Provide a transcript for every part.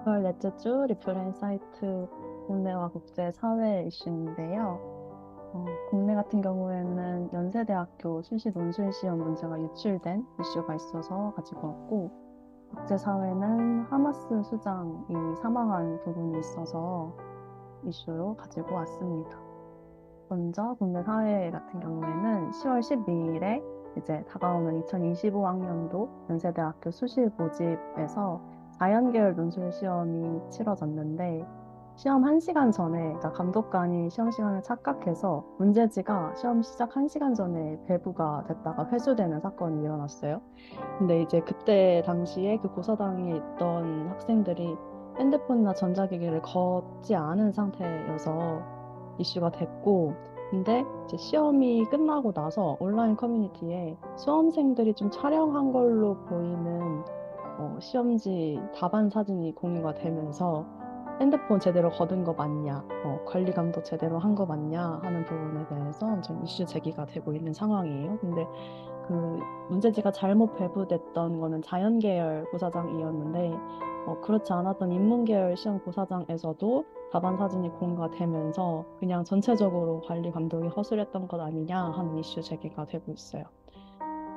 9월 넷째 주 리플레인 사이트 국내와 국제 사회 이슈인데요. 국내 같은 경우에는 연세대학교 수시 논술 시험 문제가 유출된 이슈가 있어서 가지고 왔고, 국제 사회는 하마스 수장이 사망한 부분이 있어서 이슈로 가지고 왔습니다. 먼저 국내 사회 같은 경우에는 10월 12일에 이제 다가오는 2025학년도 연세대학교 수시 모집에서 자연계열 논술 시험이 치러졌는데 시험 1시간 전에 그러니까 감독관이 시험 시간을 착각해서 문제지가 시험 시작 1시간 전에 배부가 됐다가 회수되는 사건이 일어났어요. 근데 이제 그때 당시에 그 고사당에 있던 학생들이 핸드폰이나 전자기기를 걷지 않은 상태여서 이슈가 됐고, 근데 이제 시험이 끝나고 나서 온라인 커뮤니티에 수험생들이 좀 촬영한 걸로 보이는 시험지 답안 사진이 공유가 되면서 핸드폰 제대로 걷은 거 맞냐, 관리 감독 제대로 한 거 맞냐 하는 부분에 대해서 좀 이슈 제기가 되고 있는 상황이에요. 근데 그 문제지가 잘못 배부됐던 거는 자연계열 고사장이었는데 그렇지 않았던 인문계열 시험 고사장에서도 답안 사진이 공유가 되면서 그냥 전체적으로 관리 감독이 허술했던 것 아니냐 하는 이슈 제기가 되고 있어요.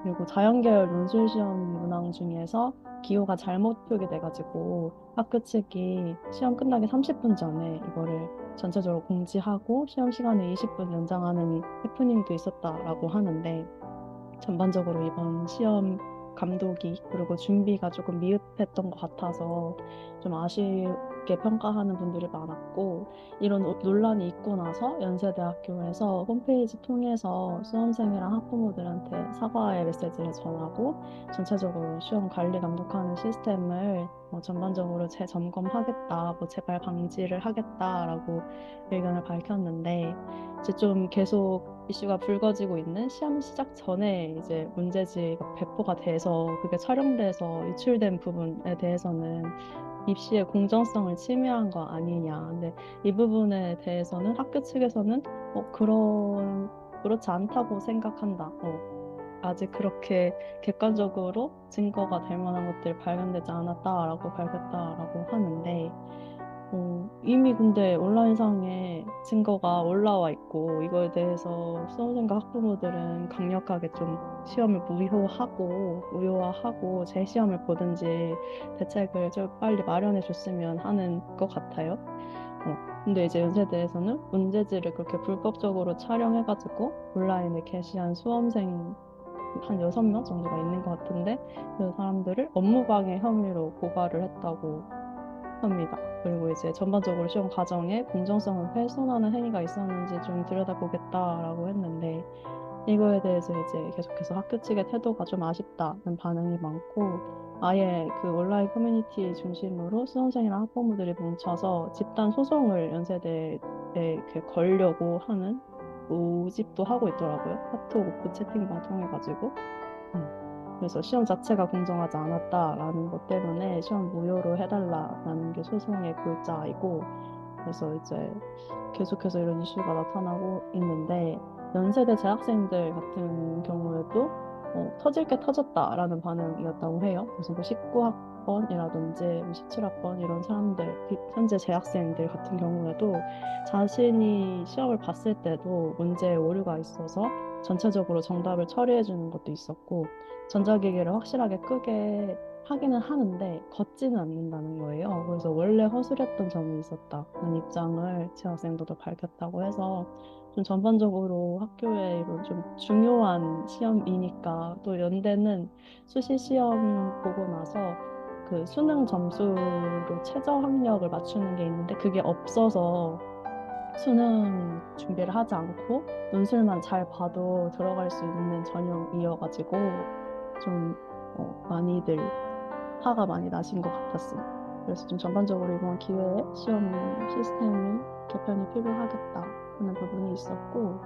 그리고 자연계열 논술시험 문항 중에서 기호가 잘못 표기돼가지고 학교 측이 시험 끝나기 30분 전에 이거를 전체적으로 공지하고 시험 시간을 20분 연장하는 해프닝도 있었다라고 하는데 전반적으로 이번 시험 감독이 그리고 준비가 조금 미흡했던 것 같아서 좀 아쉽게 평가하는 분들이 많았고 이런 논란이 있고 나서 연세대학교에서 홈페이지 통해서 수험생이랑 학부모들한테 사과의 메시지를 전하고 전체적으로 시험 관리 감독하는 시스템을 전반적으로 재점검하겠다, 뭐 재발 방지를 하겠다라고 의견을 밝혔는데 이제 좀 계속 이슈가 불거지고 있는 시험 시작 전에 이제 문제지가 배포가 돼서 그게 촬영돼서 유출된 부분에 대해서는 입시의 공정성을 침해한 거 아니냐. 근데 이 부분에 대해서는 학교 측에서는 그렇지 않다고 생각한다. 아직 그렇게 객관적으로 증거가 될 만한 것들이 발견되지 않았다라고 밝혔다라고 하는데 이미 근데 온라인상에 증거가 올라와 있고 이거에 대해서 수험생과 학부모들은 강력하게 좀 시험을 무효화하고 재시험을 보든지 대책을 좀 빨리 마련해 줬으면 하는 것 같아요. 근데 이제 연세대에서는 문제지를 그렇게 불법적으로 촬영해가지고 온라인에 게시한 수험생 한 6명 정도가 있는 것 같은데 그 사람들을 업무방해 혐의로 고발을 했다고 합니다. 그리고 이제 전반적으로 시험 과정에 공정성을 훼손하는 행위가 있었는지 좀 들여다보겠다라고 했는데 이거에 대해서 이제 계속해서 학교 측의 태도가 좀 아쉽다는 반응이 많고 아예 그 온라인 커뮤니티 중심으로 수험생이나 학부모들이 뭉쳐서 집단 소송을 연세대에 이렇게 걸려고 하는 모집도 하고 있더라고요. 카톡 오프 채팅방 통해가지고. 음. 그래서 시험 자체가 공정하지 않았다라는 것 때문에 시험 무효로 해달라라는 게 소송의 골자이고, 그래서 이제 계속해서 이런 이슈가 나타나고 있는데, 연세대 재학생들 같은 경우에도 터질 게 터졌다라는 반응이었다고 해요. 그래서 뭐 19학번이라든지 17학번 이런 사람들, 현재 재학생들 같은 경우에도 자신이 시험을 봤을 때도 문제에 오류가 있어서 전체적으로 정답을 처리해 주는 것도 있었고, 전자기기를 확실하게 끄게 하기는 하는데 걷지는 않는다는 거예요. 그래서 원래 허술했던 점이 있었다는 입장을 재학생들도 밝혔다고 해서 좀 전반적으로 학교에 이런 좀 중요한 시험이니까 또 연대는 수시 시험 보고 나서 그 수능 점수로 최저 학력을 맞추는 게 있는데 그게 없어서 수능 준비를 하지 않고 논술만 잘 봐도 들어갈 수 있는 전형이어가지고 좀 많이들 화가 많이 나신 것 같았습니다. 그래서 좀 전반적으로 이번 기회에 시험 시스템이 개편이 필요하겠다 하는 부분이 있었고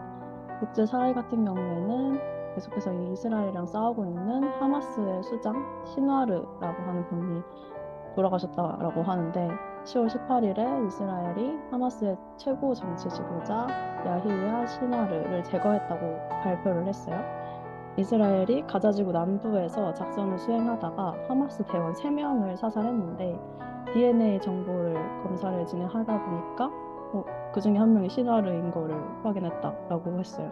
국제사회 같은 경우에는 계속해서 이 이스라엘이랑 싸우고 있는 하마스의 수장 시나르라고 하는 분이 돌아가셨다라고 하는데 10월 18일에 이스라엘이 하마스의 최고 정치 지도자 야히야 시나르를 제거했다고 발표를 했어요. 이스라엘이 가자지구 남부에서 작전을 수행하다가 하마스 대원 3명을 사살했는데 DNA 정보를 검사를 진행하다 보니까 그중에 한 명이 시나르인 거를 확인했다라고 했어요.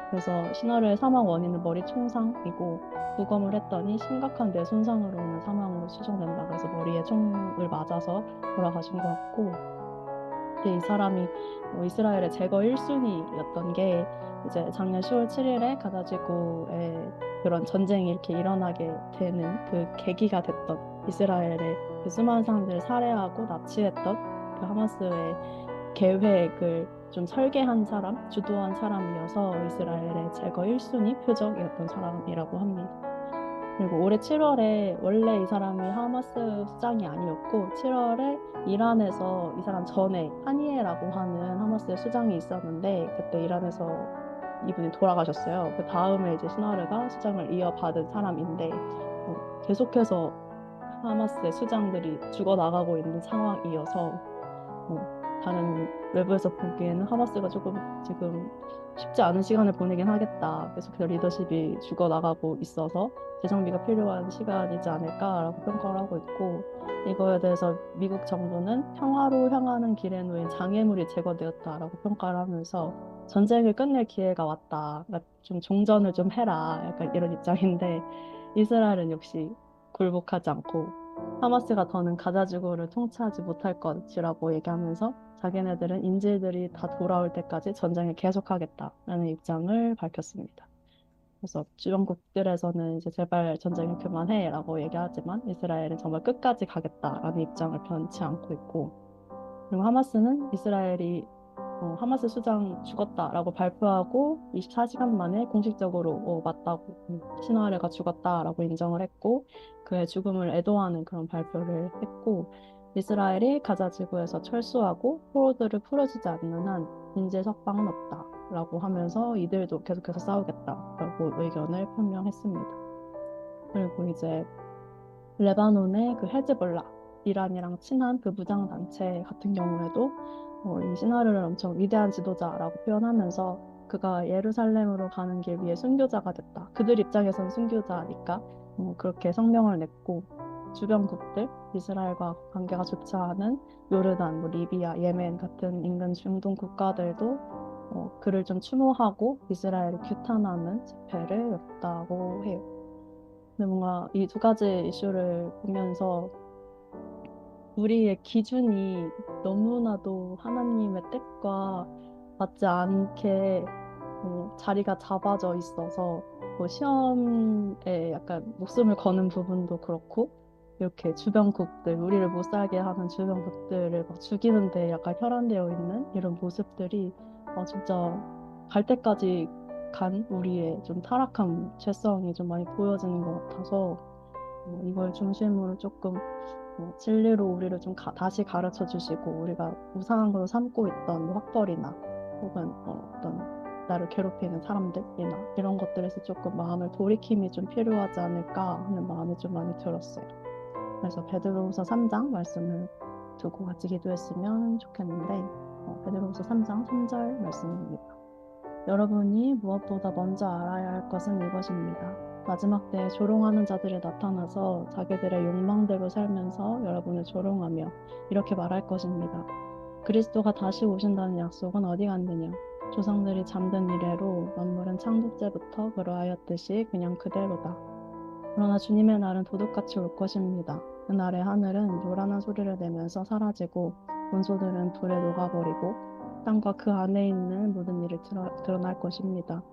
그래서 시나르의 사망 원인은 머리 총상이고 부검을 했더니 심각한 뇌 손상으로 인한 사망으로 추정된다. 그래서 머리에 총을 맞아서 돌아가신 것 같고, 근데 이 사람이 이스라엘의 제거 1순위였던 게 이제 작년 10월 7일에 가자지구에 그런 전쟁이 이렇게 일어나게 되는 그 계기가 됐던, 이스라엘의 그 수많은 사람들을 살해하고 납치했던 그 하마스의 계획을 좀 설계한 사람, 주도한 사람이어서 이스라엘의 제거 1순위 표적이었던 사람이라고 합니다. 그리고 올해 7월에 원래 이 사람이 하마스 수장이 아니었고 7월에 이란에서 이 사람 전에 하니에라고 하는 하마스의 수장이 있었는데 그때 이란에서 이분이 돌아가셨어요. 그 다음에 이제 시나르가 수장을 이어받은 사람인데 계속해서 하마스의 수장들이 죽어나가고 있는 상황이어서 다른 외부에서 보기에는 하마스가 조금 지금 쉽지 않은 시간을 보내긴 하겠다. 계속해서 리더십이 죽어나가고 있어서 재정비가 필요한 시간이지 않을까라고 평가를 하고 있고, 이거에 대해서 미국 정부는 평화로 향하는 길에 놓인 장애물이 제거되었다라고 평가를 하면서 전쟁을 끝낼 기회가 왔다. 그러니까 좀 종전을 좀 해라. 약간 이런 입장인데, 이스라엘은 역시 굴복하지 않고 하마스가 더는 가자지구를 통치하지 못할 것이라고 얘기하면서 자기네들은 인질들이 다 돌아올 때까지 전쟁을 계속하겠다라는 입장을 밝혔습니다. 그래서 주변국들에서는 이제 제발 전쟁을 그만해라고 얘기하지만 이스라엘은 정말 끝까지 가겠다라는 입장을 변치 않고 있고, 그리고 하마스는 이스라엘이 하마스 수장 죽었다라고 발표하고 24시간 만에 공식적으로 맞다고 시나르가 죽었다라고 인정을 했고 그의 죽음을 애도하는 그런 발표를 했고, 이스라엘이 가자 지구에서 철수하고 포로들을 풀어주지 않는 한 인질 석방은 없다라고 하면서 이들도 계속해서 싸우겠다라고 의견을 표명했습니다. 그리고 이제 레바논의 그 헤즈볼라, 이란이랑 친한 그 무장단체 같은 경우에도 이 시나르를 엄청 위대한 지도자라고 표현하면서 그가 예루살렘으로 가는 길 위에 순교자가 됐다. 그들 입장에서는 순교자니까 그렇게 성명을 냈고, 주변국들, 이스라엘과 관계가 좋지 않은 요르단, 리비아, 예멘 같은 인근 중동 국가들도 그를 좀 추모하고 이스라엘을 규탄하는 집회를 였다고 해요. 근데 뭔가 이 두 가지 이슈를 보면서 우리의 기준이 너무나도 하나님의 뜻과 맞지 않게 자리가 잡아져 있어서 시험에 약간 목숨을 거는 부분도 그렇고, 이렇게 주변국들, 우리를 못 살게 하는 주변국들을 막 죽이는데 약간 혈안되어 있는 이런 모습들이 진짜 갈 때까지 간 우리의 좀 타락한 죄성이 좀 많이 보여지는 것 같아서 이걸 중심으로 조금 진리로 우리를 좀 다시 가르쳐 주시고, 우리가 우상으로 삼고 있던 뭐 학벌이나 혹은 어떤 나를 괴롭히는 사람들이나 이런 것들에서 조금 마음을 돌이킴이 좀 필요하지 않을까 하는 마음이 좀 많이 들었어요. 그래서 베드로후서 3장 말씀을 두고 같이 기도했으면 좋겠는데, 베드로후서 3장 3절 말씀입니다. 여러분이 무엇보다 먼저 알아야 할 것은 이것입니다. 마지막 때에 조롱하는 자들이 나타나서 자기들의 욕망대로 살면서 여러분을 조롱하며 이렇게 말할 것입니다. 그리스도가 다시 오신다는 약속은 어디 갔느냐? 조상들이 잠든 이래로 만물은 창조때부터 그러하였듯이 그냥 그대로다. 그러나 주님의 날은 도둑같이 올 것입니다. 그날의 하늘은 요란한 소리를 내면서 사라지고 원소들은 불에 녹아버리고 땅과 그 안에 있는 모든 일이 드러날 것입니다.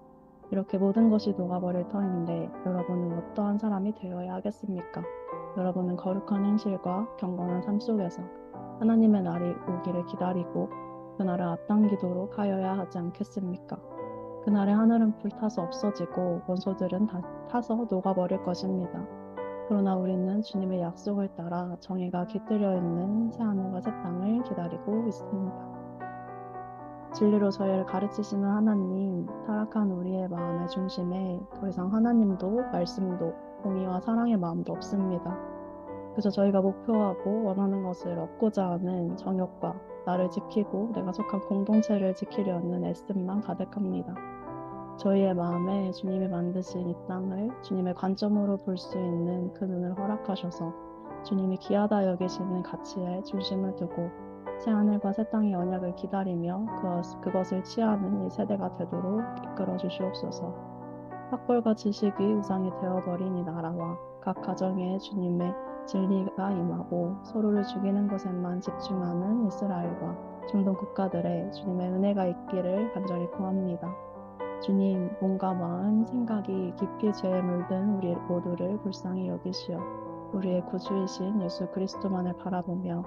이렇게 모든 것이 녹아버릴 터인데 여러분은 어떠한 사람이 되어야 하겠습니까? 여러분은 거룩한 행실과 경건한 삶 속에서 하나님의 날이 오기를 기다리고 그날을 앞당기도록 하여야 하지 않겠습니까? 그날의 하늘은 불타서 없어지고 원소들은 다 타서 녹아버릴 것입니다. 그러나 우리는 주님의 약속을 따라 정의가 깃들여 있는 새하늘과 새 땅을 기다리고 있습니다. 진리로 저희를 가르치시는 하나님, 타락한 우리의 마음의 중심에 더 이상 하나님도 말씀도 공의와 사랑의 마음도 없습니다. 그저 저희가 목표하고 원하는 것을 얻고자 하는 정욕과 나를 지키고 내가 속한 공동체를 지키려는 애씀만 가득합니다. 저희의 마음에 주님이 만드신 이 땅을 주님의 관점으로 볼 수 있는 그 눈을 허락하셔서 주님이 귀하다 여기시는 가치에 중심을 두고 새하늘과 새 땅의 언약을 기다리며 그것을 취하는 이 세대가 되도록 이끌어 주시옵소서. 학벌과 지식이 우상이 되어버린 이 나라와 각 가정에 주님의 진리가 임하고 서로를 죽이는 것에만 집중하는 이스라엘과 중동 국가들에 주님의 은혜가 있기를 간절히 구합니다. 주님, 몸과 마음, 생각이 깊이 죄에 물든 우리 모두를 불쌍히 여기시어 우리의 구주이신 예수 그리스도만을 바라보며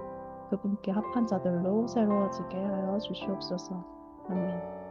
그분께 합한 자들로 새로워지게 하여 주시옵소서. 아멘.